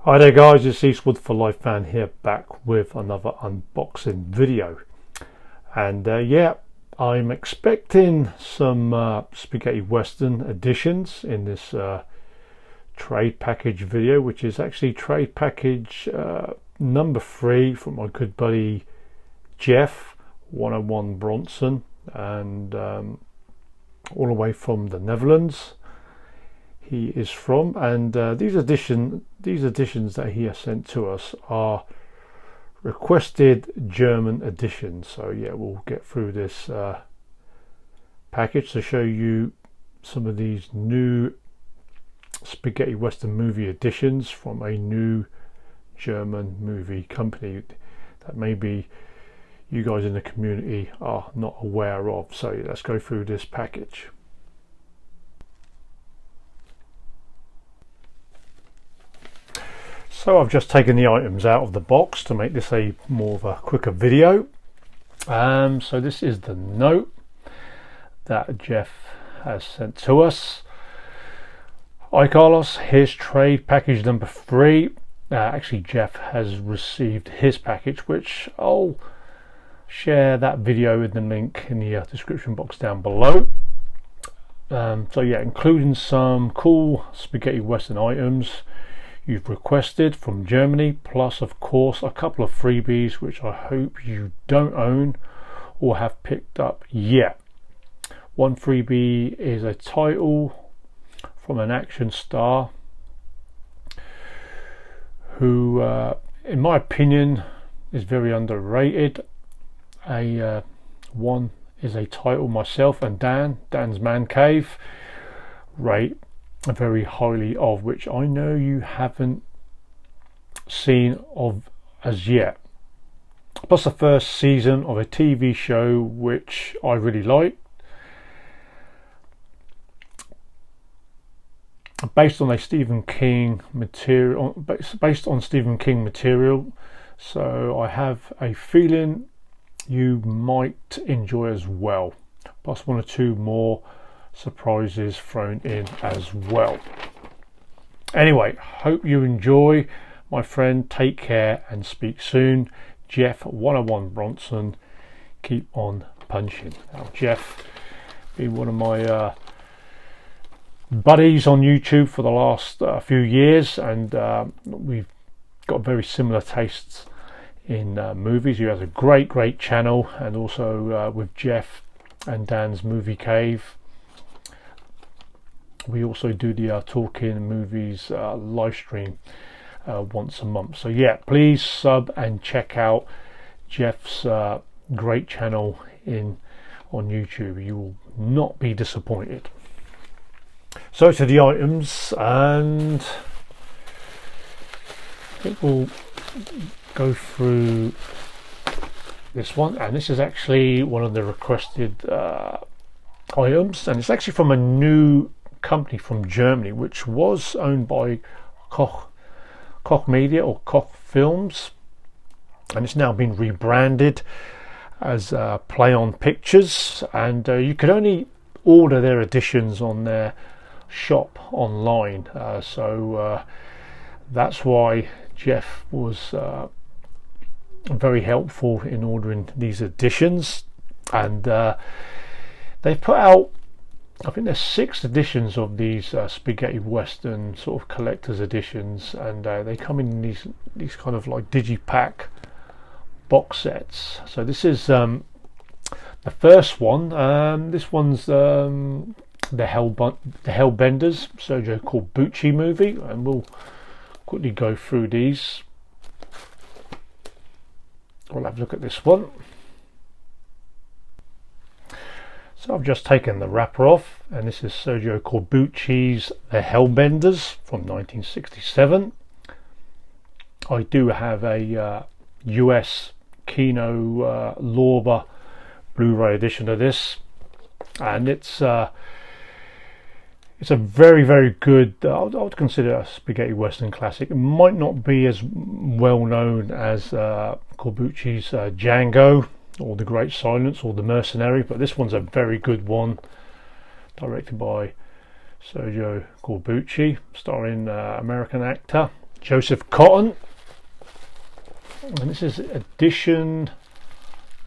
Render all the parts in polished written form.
Hi there guys, it's Eastwood for Life Fan here, back with another unboxing video. And yeah, I'm expecting some spaghetti western additions in this trade package video, which is actually trade package number 3 from my good buddy Jeff, 101Bronson, and all the way from the Netherlands he is from. And these editions that he has sent to us are requested German editions. So yeah, we'll get through this package to show you some of these new spaghetti western movie editions from a new German movie company that maybe you guys in the community are not aware of. So let's go through this package. So I've just taken the items out of the box to make this a more of a quicker video. So this is the note that Jeff has sent to us. Hi Carlos, here's trade package number 3. Actually Jeff has received his package, which I'll share that video in the link in the description box down below. So yeah, including some cool spaghetti western items you've requested from Germany, plus of course a couple of freebies which I hope you don't own or have picked up yet. One freebie is a title from an action star who in my opinion is very underrated. One is a title myself and Dan's Man Cave rate very highly of, which I know you haven't seen of as yet, plus the first season of a TV show which I really like, based on Stephen King material. So I have a feeling you might enjoy as well, plus 1 or 2 more surprises thrown in as well. Anyway, hope you enjoy, my friend. Take care and speak soon. Jeff 101Bronson, keep on punching. Now Jeff been one of my buddies on YouTube for the last few years, and we've got very similar tastes in movies. He has a great channel, and also with Jeff and Dan's Movie Cave, we also do the Talking Movies live stream once a month. So yeah, please sub and check out Jeff's great channel on YouTube. You will not be disappointed. So to the items, and I think we'll go through this one, and this is actually one of the requested items, and it's actually from a new company from Germany, which was owned by Koch Media or Koch Films, and it's now been rebranded as Plaion Pictures, and you could only order their editions on their shop online. So that's why Jeff was very helpful in ordering these editions, and they've put out, I think there's 6 editions of these spaghetti western sort of collector's editions, and they come in these kind of like digipack box sets. So this is the first one. This one's the Hellbenders Sergio Corbucci movie, and we'll quickly go through these. We'll have a look at this one. So I've just taken the wrapper off, and this is Sergio Corbucci's The Hellbenders from 1967. I do have a US Kino Lorber Blu-ray edition of this, and it's a very good, I would consider a spaghetti western classic. It might not be as well known as Corbucci's Django or The Great Silence or The Mercenary, but this one's a very good one, directed by Sergio Corbucci, starring American actor Joseph Cotton, and this is edition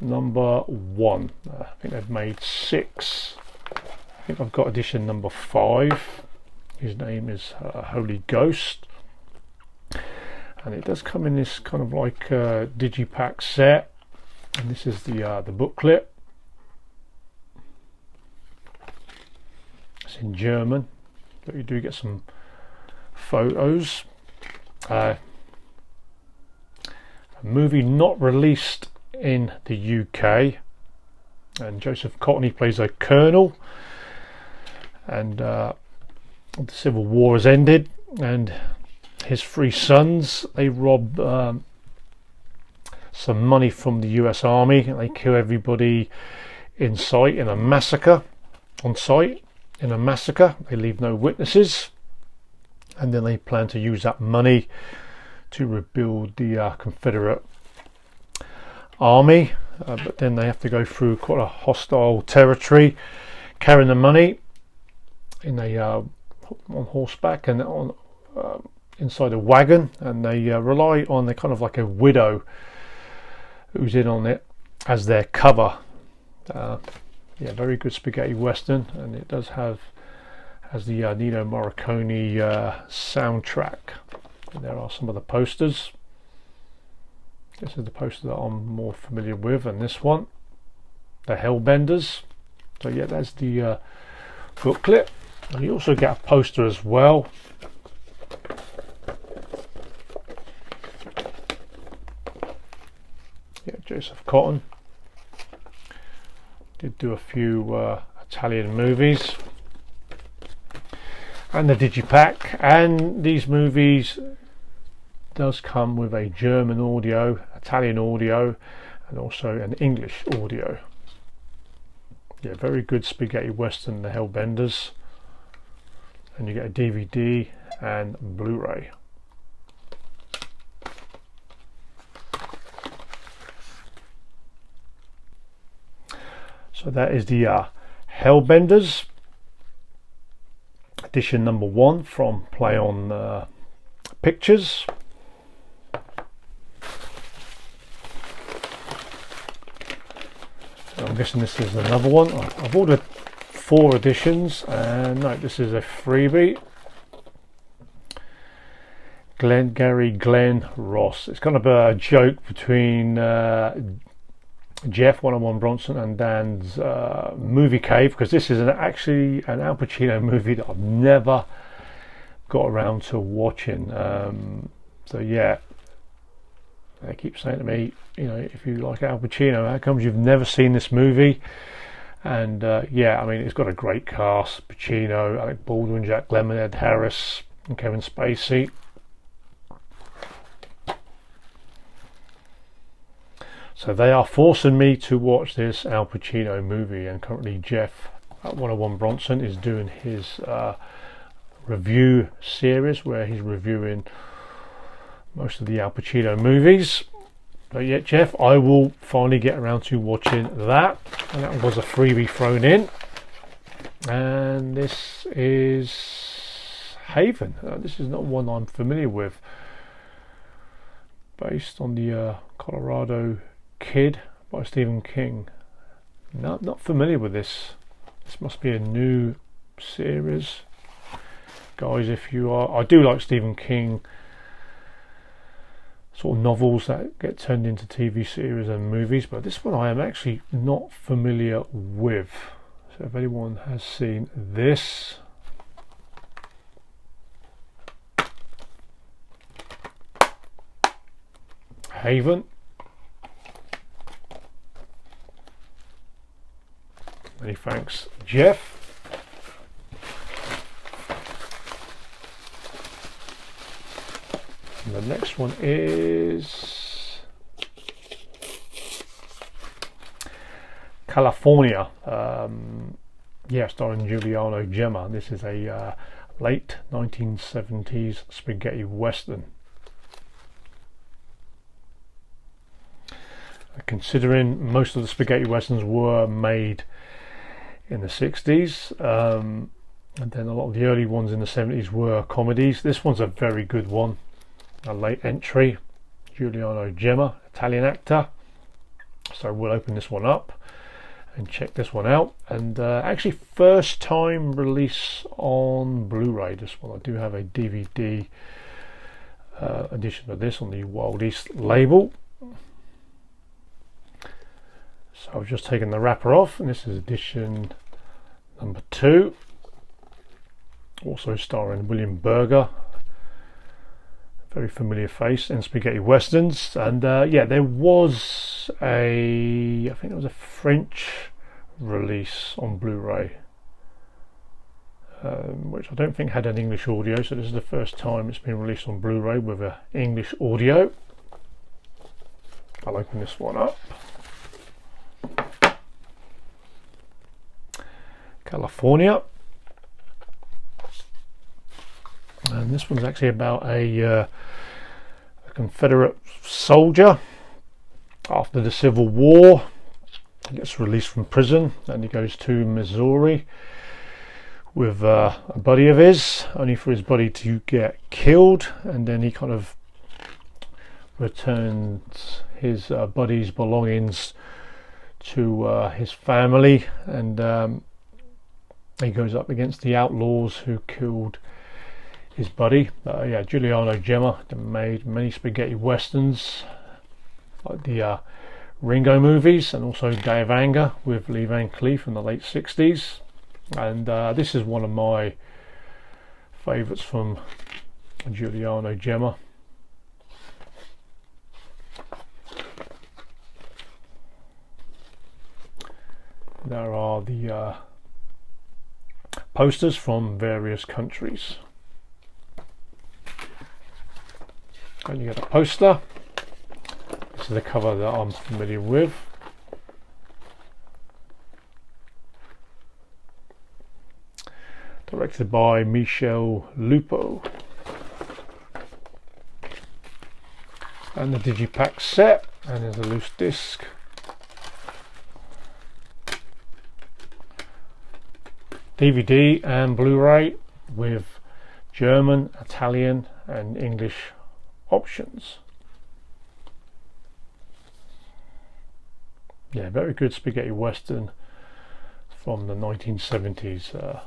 number 1. I think they've made 6. I think I've got edition number 5. His name is Holy Ghost, and it does come in this kind of like digipack set, and this is the booklet. It's in German, but you do get some photos. A movie not released in the UK, and Joseph Cotton, he plays a colonel, and the Civil War has ended, and his 3 sons, they rob some money from the US Army, and they kill everybody in sight in a massacre. On site in a massacre, they leave no witnesses, and then they plan to use that money to rebuild the Confederate army, but then they have to go through quite a hostile territory, carrying the money in a on horseback and on inside a wagon, and they rely on the kind of like a widow who's in on it as their cover. Yeah, very good spaghetti western, and it does has the Nino Morricone soundtrack. And there are some of the posters. This is the poster that I'm more familiar with, and this one, the Hellbenders. So yeah, that's the booklet, and you also get a poster as well. Yeah, Joseph Cotton did do a few Italian movies, and the digipack, and these movies does come with a German audio, Italian audio, and also an English audio. Yeah, very good spaghetti western, the Hellbenders, and you get a DVD and Blu-ray. So that is the Hellbenders edition number 1 from Plaion Pictures. I'm guessing this is another one. I've ordered 4 editions, and no, this is a freebie. Glenn Ross. It's kind of a joke between Jeff 101Bronson and Dan's movie cave, because this is actually an Al Pacino movie that I've never got around to watching. So yeah, they keep saying to me, you know, if you like Al Pacino, how comes you've never seen this movie? And yeah, I mean, it's got a great cast: Pacino, Alec Baldwin, Jack Lemmon, Ed Harris, and Kevin Spacey. So they are forcing me to watch this Al Pacino movie, and currently Jeff at 101Bronson is doing his review series where he's reviewing most of the Al Pacino movies. But yet, Jeff, I will finally get around to watching that, and that was a freebie thrown in. And this is Haven. This is not one I'm familiar with, based on the Colorado Kid by Stephen King. No, not familiar with this. This must be a new series, guys. If you are, I do like Stephen King sort of novels that get turned into TV series and movies, but this one I am actually not familiar with. So if anyone has seen this, Haven, many thanks, Jeff. And the next one is California. Yeah, starring Giuliano Gemma. This is a late 1970s spaghetti western. Considering most of the spaghetti westerns were made in the 60s, and then a lot of the early ones in the 70s were comedies, this one's a very good one. a late entry, Giuliano Gemma, Italian actor. So we'll open this one up and check this one out. And actually first time release on Blu-ray, this one. I do have a DVD edition of this on the Wild East label. So I've just taken the wrapper off, and this is edition number 2, also starring William Berger, very familiar face in spaghetti westerns. And yeah, there was I think it was a French release on Blu-ray, which I don't think had an English audio, so this is the first time it's been released on Blu-ray with an English audio. I'll open this one up. California, and this one's actually about a Confederate soldier after the Civil War. He gets released from prison and he goes to Missouri with a buddy of his, only for his buddy to get killed, and then he kind of returns his buddy's belongings to his family, and he goes up against the outlaws who killed his buddy. Yeah, Giuliano Gemma made many spaghetti westerns like the Ringo movies, and also Day of Anger with Lee Van Cleef in the late 60s. And this is one of my favourites from Giuliano Gemma. There are the posters from various countries, and you get a poster. This is the cover that I'm familiar with. Directed by Michel Lupo. And the digipack set, and there's a loose disc. DVD and Blu-ray with German, Italian and English options. Yeah, very good spaghetti western from the 1970s.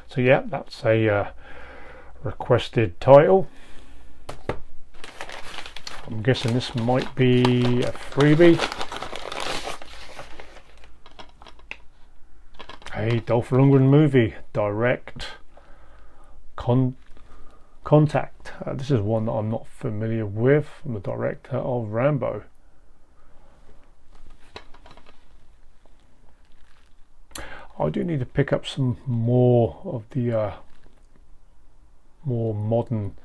So yeah, that's a requested title. I'm guessing this might be a freebie. A Dolph Lundgren movie, Direct Contact. This is one that I'm not familiar with, from the director of Rambo. I do need to pick up some more of the more modern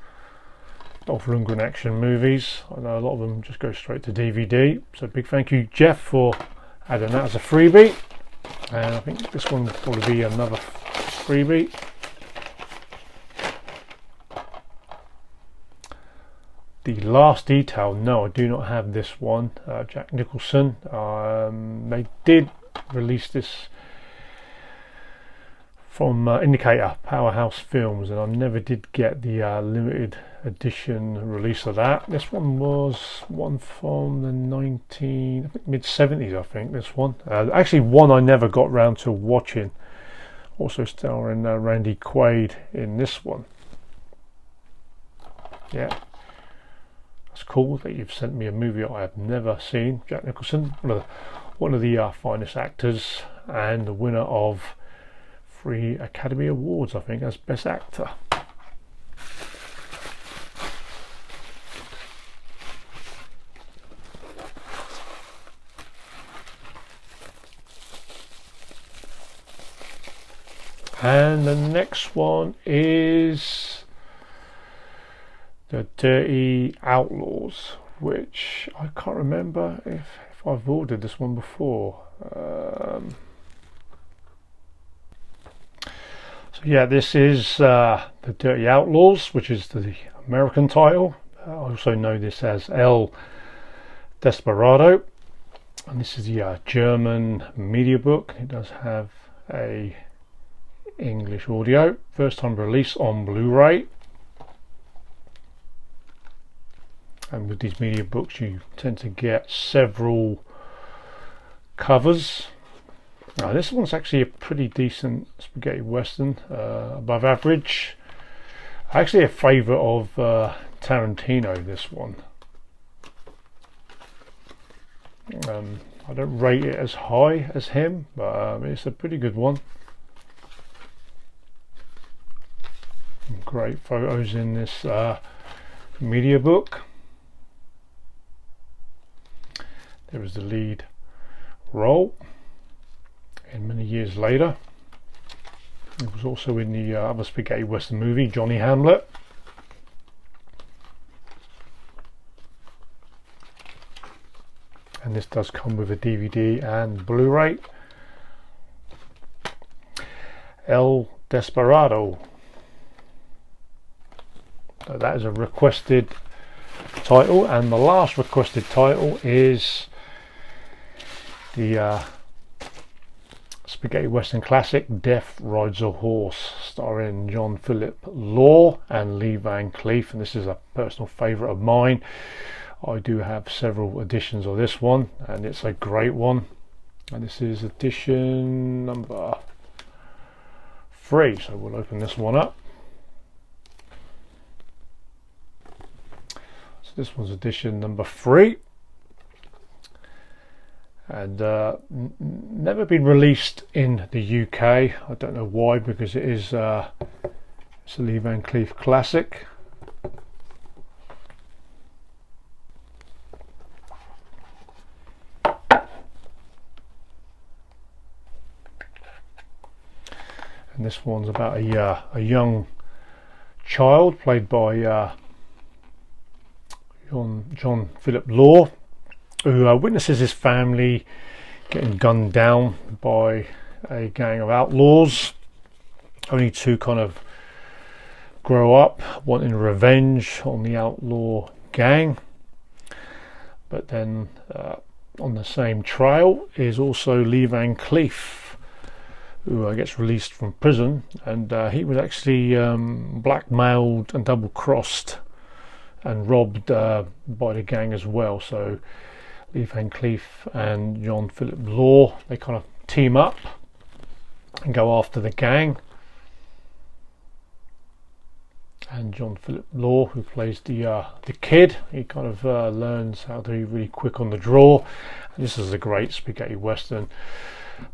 Dolph Lundgren action movies. I know a lot of them just go straight to DVD, so big thank you Jeff for adding that as a freebie. And I think this one will probably be another freebie. The Last Detail, no, I do not have this one. Jack Nicholson. They did release this from Indicator Powerhouse Films, and I never did get the limited edition release of that. This one was one from the mid-70s, I think. This one, actually, one I never got round to watching. Also starring Randy Quaid in this one. Yeah, that's cool that you've sent me a movie I have never seen. Jack Nicholson, one of the finest actors, and the winner of 3 Academy Awards, I think, as Best Actor. And the next one is The Dirty Outlaws, which I can't remember if I've ordered this one before. So yeah, this is The Dirty Outlaws, which is the American title. I also know this as El Desperado, and this is the German media book. It does have a English audio, first time release on Blu-ray. And with these media books you tend to get several covers. Now this one's actually a pretty decent spaghetti western, above average. Actually a favourite of Tarantino, this one. I don't rate it as high as him, but it's a pretty good one. Great photos in this media book. There was the lead role, and many years later it was also in the other spaghetti western movie, Johnny Hamlet. And this does come with a DVD and Blu-ray. El Desperado. So that is a requested title, and the last requested title is the spaghetti western classic Death Rides a Horse, starring John Philip Law and Lee Van Cleef, and this is a personal favourite of mine. I do have several editions of this one, and it's a great one, and this is edition number 3, so we'll open this one up. So this one's edition number 3, and never been released in the UK. I don't know why, because it is it's a Lee Van Cleef classic. And this one's about a young child played by John Philip Law, who witnesses his family getting gunned down by a gang of outlaws, only to kind of grow up wanting revenge on the outlaw gang. But then on the same trail is also Lee Van Cleef, who gets released from prison, and he was actually blackmailed and double-crossed and robbed by the gang as well. So Lee Van Cleef and John Philip Law, they kind of team up and go after the gang. And John Philip Law, who plays the kid, he kind of learns how to be really quick on the draw. And this is a great spaghetti western.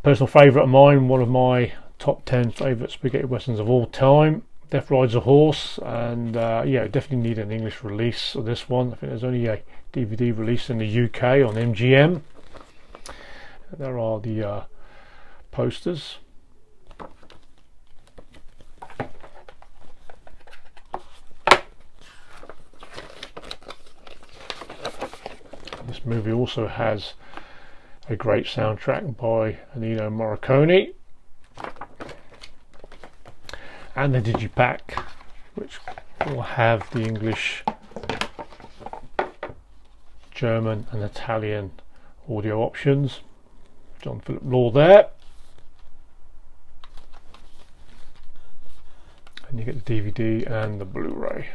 Personal favourite of mine, one of my top 10 favourite spaghetti westerns of all time, Death Rides a Horse. And yeah, definitely need an English release of this one. I think there's only a DVD release in the UK on MGM. There are the posters. This movie also has a great soundtrack by Ennio Morricone, and the digipack, which will have the English, German and Italian audio options. John Philip Law there, and you get the DVD and the Blu-ray.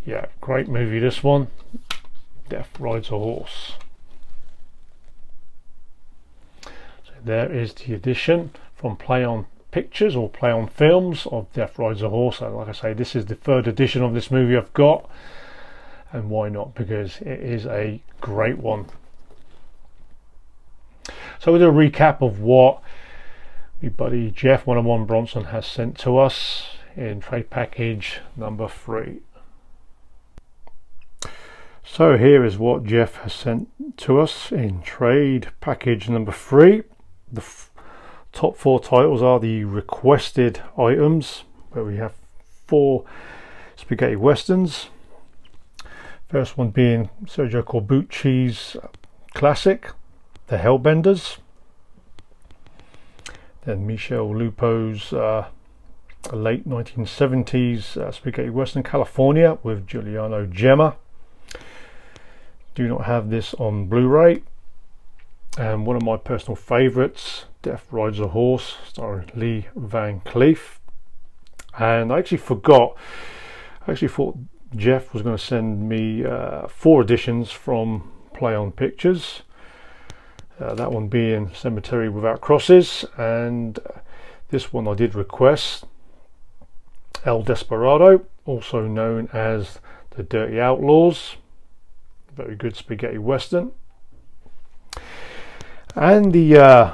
Yeah, great movie this one, Death Rides a Horse. So there is the edition from Plaion Pictures or Plaion Films of Death Rides a Horse. And like I say, this is the 3rd edition of this movie I've got, and why not, because it is a great one. So with a recap of what my buddy Jeff 101Bronson has sent to us in trade package number 3. So here is what Jeff has sent to us in trade package number 3. The top 4 titles are the requested items, where we have 4 spaghetti westerns. First one being Sergio Corbucci's classic, The Hellbenders. Then Michel Lupo's late 1970s spaghetti western, California, with Giuliano Gemma. Do not have this on Blu-ray. and one of my personal favourites, Death Rides a Horse, starring Lee Van Cleef. And I actually thought Jeff was going to send me 4 editions from Plaion Pictures. That one being Cemetery Without Crosses, and this one I did request, El Desperado, also known as The Dirty Outlaws. Very good spaghetti western. And the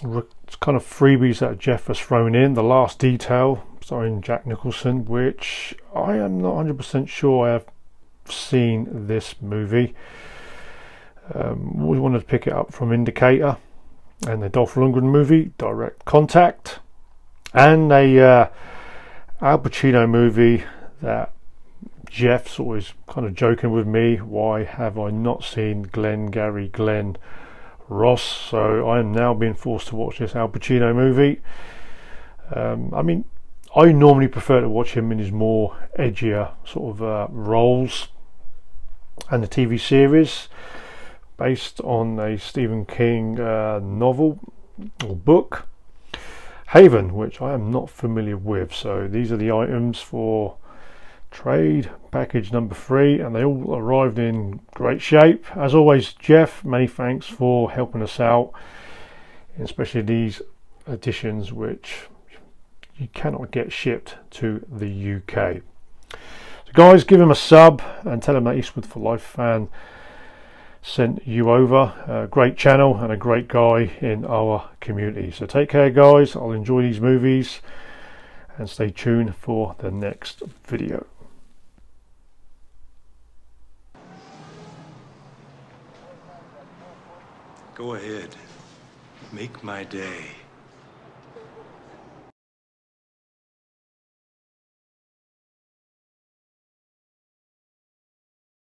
kind of freebies that Jeff has thrown in, The Last Detail, starring Jack Nicholson, which I am not 100% sure I have seen this movie. Always wanted to pick it up from Indicator, and the Dolph Lundgren movie Direct Contact, and a Al Pacino movie that Jeff's always kind of joking with me, why have I not seen Glenn Ross? So I am now being forced to watch this Al Pacino movie. I mean, I normally prefer to watch him in his more edgier sort of roles, and the TV series based on a Stephen King novel or book, Haven, which I am not familiar with. So these are the items for trade package number 3, and they all arrived in great shape. As always, Jeff, many thanks for helping us out, especially these editions which you cannot get shipped to the UK. So guys, give him a sub and tell him that Eastwood for Life fan sent you over. A great channel and a great guy in our community. So take care guys, I'll enjoy these movies, and stay tuned for the next video. Go ahead, make my day.